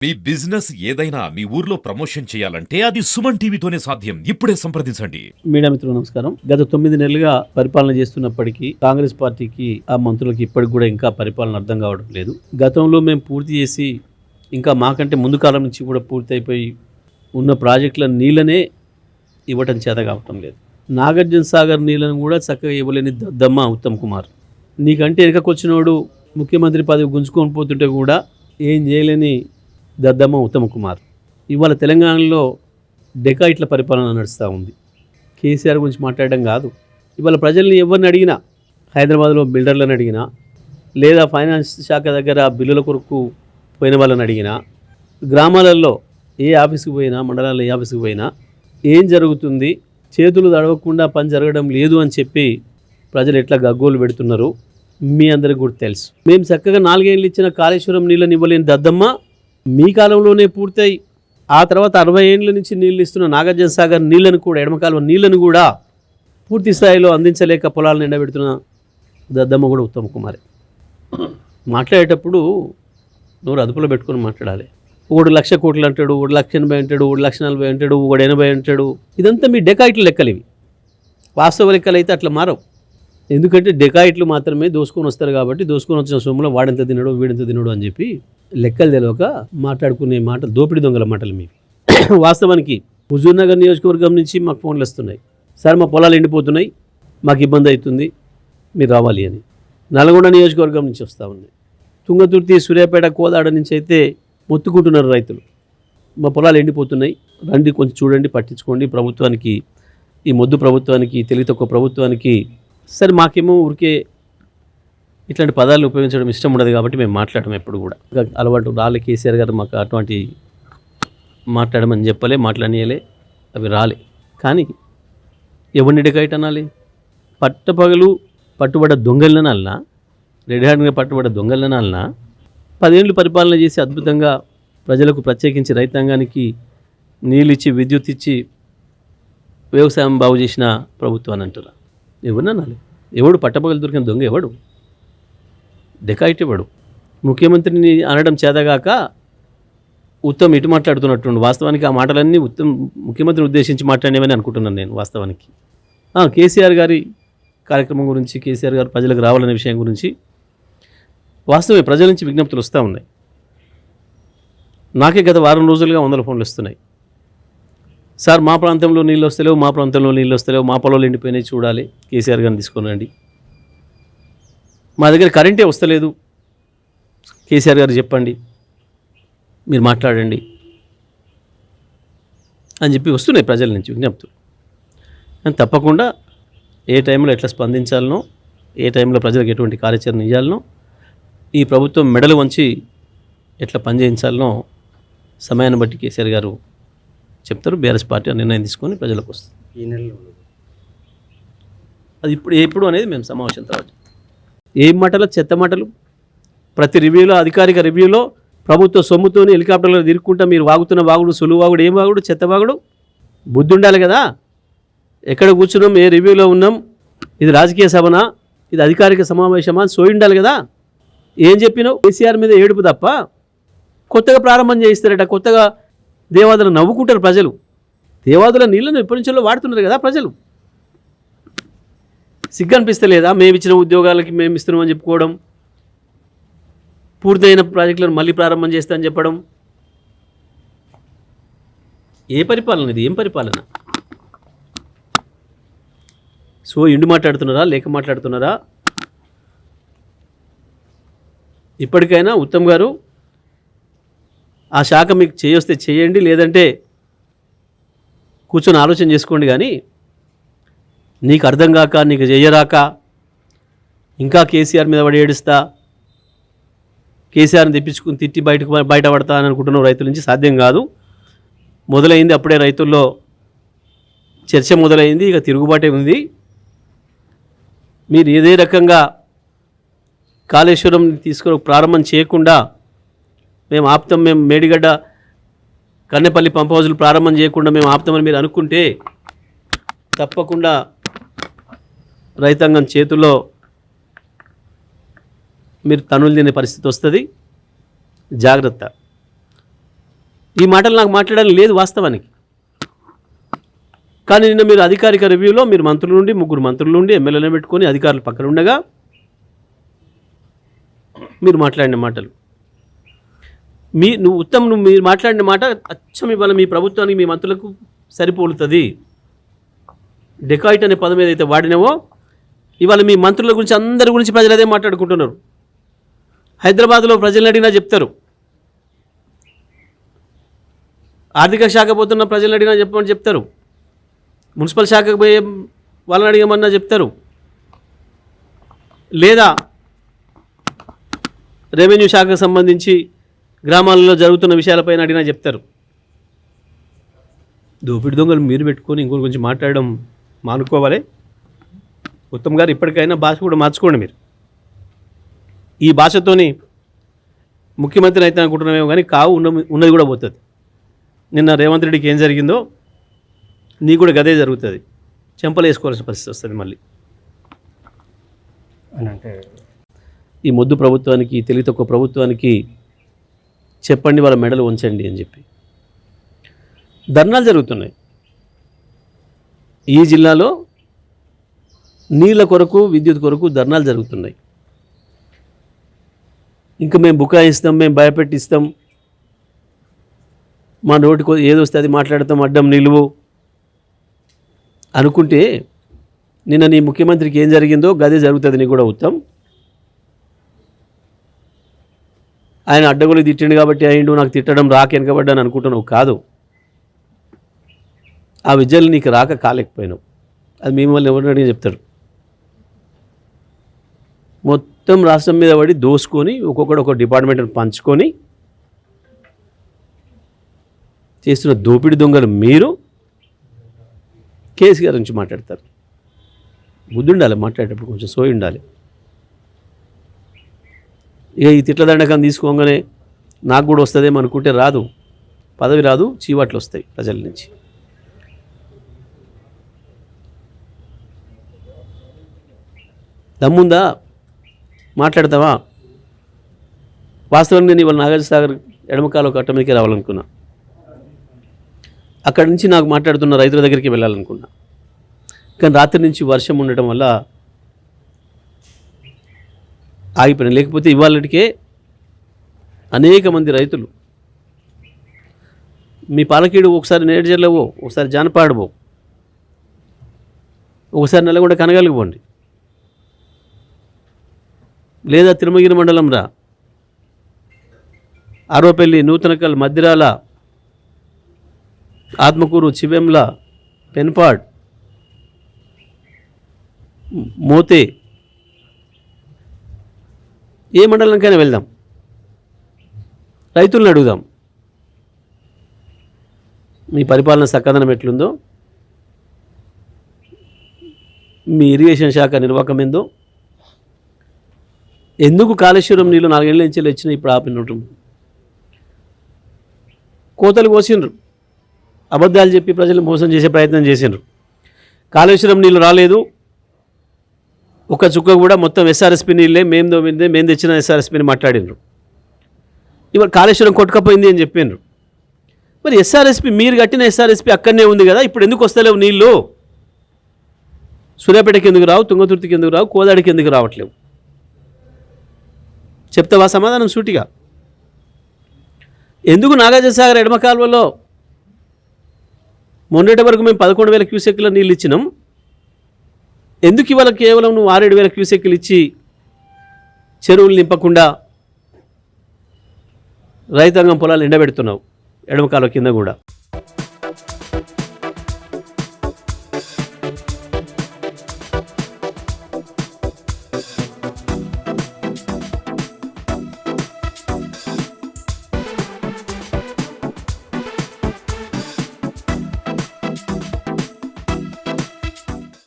మీ business ఏదైనా మీ ఊర్లో promotion చేయాలంటే అది సుమన్ టీవీతోనే సాధ్యం. ఇప్పుడే సంప్రదించండి. మీడియా మిత్రులు నమస్కారం. గత 9 నెలలుగా పరిపాలన చేస్తున్నప్పటికీ కాంగ్రెస్ పార్టీకి ఆ మంత్రులకి ఇప్పటికి కూడా ఇంకా పరిపాలన అర్థం కావడం లేదు. గతంలో మేము పూర్తి చేసి ఇంకా మాకంటే ముందు కాలం నుంచి కూడా పూర్తి అయిపోయి ఉన్న ప్రాజెక్టుల నీళ్ళనే ఇవ్వటం చేత కావటం లేదు. నాగార్జున సాగర్ నీళ్ళను కూడా చక్కగా ఇవ్వలేని దద్దమ్మ ఉత్తమ్ కుమార్. నీకంటే వెనకకొచ్చినోడు ముఖ్యమంత్రి పదవి గుంజుకొని పోతుంటే కూడా ఏం చేయలేని దద్దమ్మ ఉత్తమ్ కుమార్. ఇవాళ తెలంగాణలో డెకాయిట్ల పరిపాలన నడుస్తూ ఉంది. కేసీఆర్ గురించి మాట్లాడడం కాదు, ఇవాళ ప్రజల్ని ఎవరిని అడిగినా, హైదరాబాద్లో బిల్డర్లను అడిగినా, లేదా ఫైనాన్స్ శాఖ దగ్గర బిల్లుల కొరకు పోయిన వాళ్ళని అడిగినా, గ్రామాలలో ఏ ఆఫీస్కి పోయినా, మండలాల్లో ఏ ఆఫీస్కి పోయినా ఏం జరుగుతుంది, చేతులు తడవకుండా పని జరగడం లేదు అని చెప్పి ప్రజలు ఎట్లా గగ్గోలు పెడుతున్నారు మీ అందరికీ కూడా తెలుసు. మేము చక్కగా 4 ఏళ్ళు ఇచ్చిన కాళేశ్వరం నీళ్ళని ఇవ్వలేని దద్దమ్మ మీ కాలంలోనే పూర్తయి ఆ తర్వాత 60 ఏళ్ళ నుంచి నీళ్ళు ఇస్తున్న నాగార్జున సాగర్ నీళ్ళను కూడా, ఎడమకాలం నీళ్ళను కూడా పూర్తి స్థాయిలో అందించలేక పొలాలను ఎండబెడుతున్న దద్దమ్మ కూడా ఉత్తమ్ కుమారే. మాట్లాడేటప్పుడు నోరు అదుపులో పెట్టుకొని మాట్లాడాలి. 1,00,000 కోట్లు అంటాడు, 1,80,000 అంటాడు, 1,40,000 అంటాడు, 180 అంటాడు. ఇదంతా మీ డెకాయిట్ల లెక్కలు. ఇవి వాస్తవ లెక్కలు అయితే అట్లా మారవు. ఎందుకంటే డెకాయిట్లు మాత్రమే దోసుకొని వస్తారు కాబట్టి దోసుకొని వచ్చిన సొమ్ములో వాడెంత తినడు వీడెంత తినడు అని చెప్పి లెక్కలు తెలియక మాట్లాడుకునే మాటలు దోపిడీ దొంగల మాటలు మీవి. వాస్తవానికి హుజూర్నగర్ నియోజకవర్గం నుంచి మాకు ఫోన్లు వస్తున్నాయి, సార్ మా పొలాలు ఎండిపోతున్నాయి, మాకు ఇబ్బంది అవుతుంది, మీరు రావాలి అని. నల్గొండ నియోజకవర్గం నుంచి వస్తూ ఉన్నాయి. తుంగతుర్తి, సూర్యాపేట, కోదాడ నుంచి అయితే మొత్తుకుంటున్నారు రైతులు, మా పొలాలు ఎండిపోతున్నాయి, రండి కొంచెం చూడండి, పట్టించుకోండి, ప్రభుత్వానికి ఈ మొద్దు ప్రభుత్వానికి, తెలివి తక్కువ ప్రభుత్వానికి. సరే మాకేమో ఊరికే ఇట్లాంటి పదాలు ఉపయోగించడం ఇష్టం ఉండదు కాబట్టి మేము మాట్లాడడం ఎప్పుడు కూడా అలవాటు రాలే. కేసీఆర్ గారు మాకు అటువంటి మాట్లాడమని చెప్పలే, మాట్లాడనీయలే, అవి రాలే. కానీ ఎవరిని డెకాయిట్ అనాలి? పట్టపగలు పట్టుబడ్డ దొంగలనన్నా, రెడ్ హ్యాండ్గా పట్టుబడ్డ దొంగలనన్నా 10 ఏళ్ళు పరిపాలన చేసి అద్భుతంగా ప్రజలకు, ప్రత్యేకించి రైతాంగానికి నీళ్ళు ఇచ్చి, విద్యుత్ ఇచ్చి, వ్యవసాయం బాగు చేసిన ప్రభుత్వాన్ని అంటారా? ఎవరిననాలి? ఎవడు పట్టపగలు దొరికిన దొంగ? ఎవడు డెకాయిట్? ఎవడు? ముఖ్యమంత్రిని అనడం చేతగాక ఉత్తమ్ ఇటు మాట్లాడుతున్నట్టుండు. వాస్తవానికి ఆ మాటలన్నీ ఉత్తమ్ ముఖ్యమంత్రిని ఉద్దేశించి మాట్లాడేవని అనుకుంటున్నాను నేను వాస్తవానికి. కేసీఆర్ గారి కార్యక్రమం గురించి, కేసీఆర్ గారు ప్రజలకు రావాలనే విషయం గురించి వాస్తవమే ప్రజల నుంచి విజ్ఞప్తులు వస్తూ ఉన్నాయి. నాకే గత వారం రోజులుగా 100 ఫోన్లు వస్తున్నాయి. సార్ మా ప్రాంతంలో నీళ్ళు వస్తలేవు, మా ప్రాంతంలో నీళ్ళు వస్తలేవు, మా పొలాలు ఎండిపోయినాయి, చూడాలి, కేసీఆర్ గారిని తీసుకొని రండి, మా దగ్గర కరెంటే వస్తలేదు, కేసీఆర్ గారు చెప్పండి, మీరు మాట్లాడండి అని చెప్పి వస్తున్నాయి ప్రజల నుంచి విజ్ఞప్తులు. అని తప్పకుండా ఏ టైంలో ఎట్లా స్పందించాలనో, ఏ టైంలో ప్రజలకు ఎటువంటి కార్యాచరణ ఇవ్వాలనో, ఈ ప్రభుత్వం మెడలు వంచి ఎట్లా పనిచేయించాలనో సమయాన్ని బట్టి కేసీఆర్ గారు చెప్తారు. బీఆర్ఎస్ పార్టీ నిర్ణయం తీసుకొని ప్రజలకు వస్తుంది. ఈ నెలలో అది ఎప్పుడు అనేది మేము సమావేశం తర్వాత. ఏం మాటలు? చెత్త మాటలు. ప్రతి రివ్యూలో, అధికారిక రివ్యూలో ప్రభుత్వ సొమ్ముతోని హెలికాప్టర్లో తిరుక్కుంటా మీరు వాగుతున్న వాగుడు, సులువు వాగుడు, ఏం వాగుడు, చెత్త వాగుడు. బుద్ధి ఉండాలి కదా. ఎక్కడ కూర్చున్నాం, ఏ రివ్యూలో ఉన్నాం, ఇది రాజకీయ సభనా, ఇది అధికారిక సమావేశమా, సోయి ఉండాలి కదా. ఏం చెప్పినావు? కేసీఆర్ మీద ఏడుపు తప్ప. కొత్తగా ప్రారంభం చేయిస్తారట, కొత్తగా దేవాదులు నవ్వుకుంటారు ప్రజలు. దేవాదుల నీళ్ళను ఎప్పటి నుంచో వాడుతున్నారు కదా ప్రజలు. సిగ్గు అనిపిస్తలేదా? మేము ఇచ్చిన ఉద్యోగాలకి మేము ఇస్తున్నామని చెప్పుకోవడం, పూర్తయిన ప్రాజెక్టులను మళ్ళీ ప్రారంభం చేస్తామని చెప్పడం. ఏ పరిపాలన ఇది? ఏం పరిపాలన? సో ఇండు మాట్లాడుతున్నారా, లేక మాట్లాడుతున్నారా? ఇప్పటికైనా ఉత్తమ్ గారు ఆ శాఖ మీకు చేయొస్తే చేయండి, లేదంటే కూర్చొని ఆలోచన చేసుకోండి. కానీ నీకు అర్థం కాక, నీకు చెయ్యరాక ఇంకా కేసీఆర్ మీద పడి ఏడుస్తా, కేసీఆర్ని తెప్పించుకుని తిట్టి బయటపడతా అని అనుకుంటున్నావు రైతుల నుంచి. సాధ్యం కాదు. మొదలైంది అప్పుడే, రైతుల్లో చర్చ మొదలైంది, ఇక తిరుగుబాటే ఉంది. మీరు ఏదే రకంగా కాళేశ్వరం తీసుకొని ప్రారంభం చేయకుండా మేము ఆపుతాం, మేము మేడిగడ్డ, కన్నెపల్లి పంప్ హౌజులు ప్రారంభం చేయకుండా మేము ఆపుతామని మీరు అనుకుంటే తప్పకుండా రైతాంగం చేతుల్లో మీరు తనులు తినే పరిస్థితి వస్తుంది. జాగ్రత్త. ఈ మాటలు నాకు మాట్లాడాలని లేదు వాస్తవానికి. కానీ నిన్న మీరు అధికారిక రివ్యూలో మీరు మంత్రుల నుండి 3 మంత్రుల నుండి ఎమ్మెల్యేలను పెట్టుకొని అధికారులు పక్కన ఉండగా మీరు మాట్లాడిన మాటలు నువ్వు మీరు మాట్లాడిన మాట అచ్చం ఇవాళ మీ ప్రభుత్వానికి మీ మంత్రులకు సరిపోలుతుంది. డెకాయిట్ అనే పదం ఏదైతే వాడినావో ఇవాళ మీ మంత్రుల గురించి అందరి గురించి ప్రజలు అదే మాట్లాడుకుంటున్నారు. హైదరాబాద్లో ప్రజలను అడిగినా చెప్తారు, ఆర్థిక శాఖ పోతున్న ప్రజలను అడిగినా చెప్పమని చెప్తారు, మున్సిపల్ శాఖకు పోయే వాళ్ళని అడిగమన్నా చెప్తారు, లేదా రెవెన్యూ శాఖకు సంబంధించి గ్రామాలలో జరుగుతున్న విషయాలపైన అడిగినా చెప్తారు. దోపిడి దొంగలు మీరు పెట్టుకొని ఇంకొకరి గురించి మాట్లాడడం మానుకోవాలి. ఉత్తమ్ గారు ఇప్పటికైనా భాష కూడా మార్చుకోండి. మీరు ఈ భాషతోని ముఖ్యమంత్రి అయితే అనుకుంటున్నామేమో కానీ కావు ఉన్నది కూడా పోతుంది. నిన్న రేవంత్ రెడ్డికి ఏం జరిగిందో నీకు కూడా గదే జరుగుతుంది. చెంపలు వేసుకోవాల్సిన పరిస్థితి వస్తుంది మళ్ళీ. అని అంటే ఈ మొద్దు ప్రభుత్వానికి, తెలివి తక్కువ ప్రభుత్వానికి చెప్పండి వాళ్ళ మెడలు ఉంచండి అని చెప్పి ధర్నాలు జరుగుతున్నాయి. ఈ జిల్లాలో నీళ్ళ కొరకు, విద్యుత్ కొరకు ధర్నాలు జరుగుతున్నాయి. ఇంకా మేము బుకాయిస్తాం, మేము భయపెట్టిస్తాం, మా నోటికి ఏదో వస్తే అది మాట్లాడతాం, అడ్డం నిలువు అనుకుంటే నిన్న నీ ముఖ్యమంత్రికి ఏం జరిగిందో గదే జరుగుతుంది నీకు కూడా. ఉత్తమ్ ఆయన అడ్డగోలు తిట్టిండు కాబట్టి అయిండు, నాకు తిట్టడం రాక వెనకబడ్డాను అనుకుంటున్నావు కాదు. ఆ విద్యలు నీకు రాక కాలేకపోయినావు. అది మిమ్మల్ని ఎవరిని అడిగి చెప్తారు. మొత్తం రాష్ట్రం మీద పడి దోసుకొని ఒక్కొక్కడు ఒక డిపార్ట్మెంట్ని పంచుకొని చేస్తున్న దోపిడి దొంగలు మీరు కేసీఆర్ నుంచి మాట్లాడతారు. బుద్ధి ఉండాలి, మాట్లాడేటప్పుడు కొంచెం సోయి ఉండాలి. ఇక ఈ తిట్ల దండకం తీసుకోగానే నాకు కూడా వస్తుందేమో అనుకుంటే రాదు, పదవి రాదు, చీవాట్లు వస్తాయి ప్రజల నుంచి. దమ్ముందా? మాట్లాడతావా? వాస్తవంగా నేను ఇవాళ నాగార్జునసాగర్ ఎడమకాలు కట్ట మీదకి రావాలనుకున్నా. అక్కడి నుంచి నాకు మాట్లాడుతున్న రైతుల దగ్గరికి వెళ్ళాలనుకున్నా. కానీ రాత్రి నుంచి వర్షం ఉండటం వల్ల ఆగిపోయినా. లేకపోతే ఇవాళటికే అనేక మంది రైతులు మీ పాలకీడు ఒకసారి నేడుజర్లవో, ఒకసారి జానపాడవో, ఒకసారి నల్లగొండ కనగలిగి పోండి, లేదా తిరుమగిరి మండలం రా, ఆరోపల్లి, నూతనకల్, మద్దిరాల, ఆత్మకూరు, చివెంల, పెన్పాడ్, మోతే, ఏ మండలంకైనా వెళ్దాం, రైతులను అడుగుదాం మీ పరిపాలన చక్కదనం ఎట్లుందో, మీ ఇరిగేషన్ శాఖ నిర్వాహకం ఏందో, ఎందుకు కాళేశ్వరం నీళ్ళు 4 ఏళ్ళ నుంచి వచ్చినా ఇప్పుడు ఆపినట్టు. కోతలు కోసిండ్రు, అబద్ధాలు చెప్పి ప్రజలు మోసం చేసే ప్రయత్నం చేసిండ్రు. కాళేశ్వరం నీళ్ళు రాలేదు, ఒక చుక్క కూడా, మొత్తం ఎస్ఆర్ఎస్పీ నీళ్ళే, మేము తెచ్చిన ఎస్ఆర్ఎస్పీని మాట్లాడినరు. ఇవాళ కాళేశ్వరం కొట్టుకపోయింది అని చెప్పిండ్రు. మరి ఎస్ఆర్ఎస్పీ మీరు కట్టిన ఎస్ఆర్ఎస్పీ అక్కడనే ఉంది కదా, ఇప్పుడు ఎందుకు వస్తలేవు నీళ్ళు? సూర్యాపేటకి ఎందుకు రావు, తుంగతుర్తికి ఎందుకు రావు, కోదాడికి ఎందుకు రావట్లేవు? చెప్తావా సమాధానం సూటిగా? ఎందుకు నాగార్జునసాగర్ ఎడమ కాలువలో మొన్నటి వరకు మేము 11,000 క్యూసెక్ల నీళ్ళు ఇచ్చినాం, ఎందుకు ఇవాళ కేవలం నువ్వు 6,000-7,000 క్యూసెక్లు ఇచ్చి చెరువులు నింపకుండా రైతాంగం పొలాలు ఎండబెడుతున్నావు ఎడమ కాలువ కింద కూడా?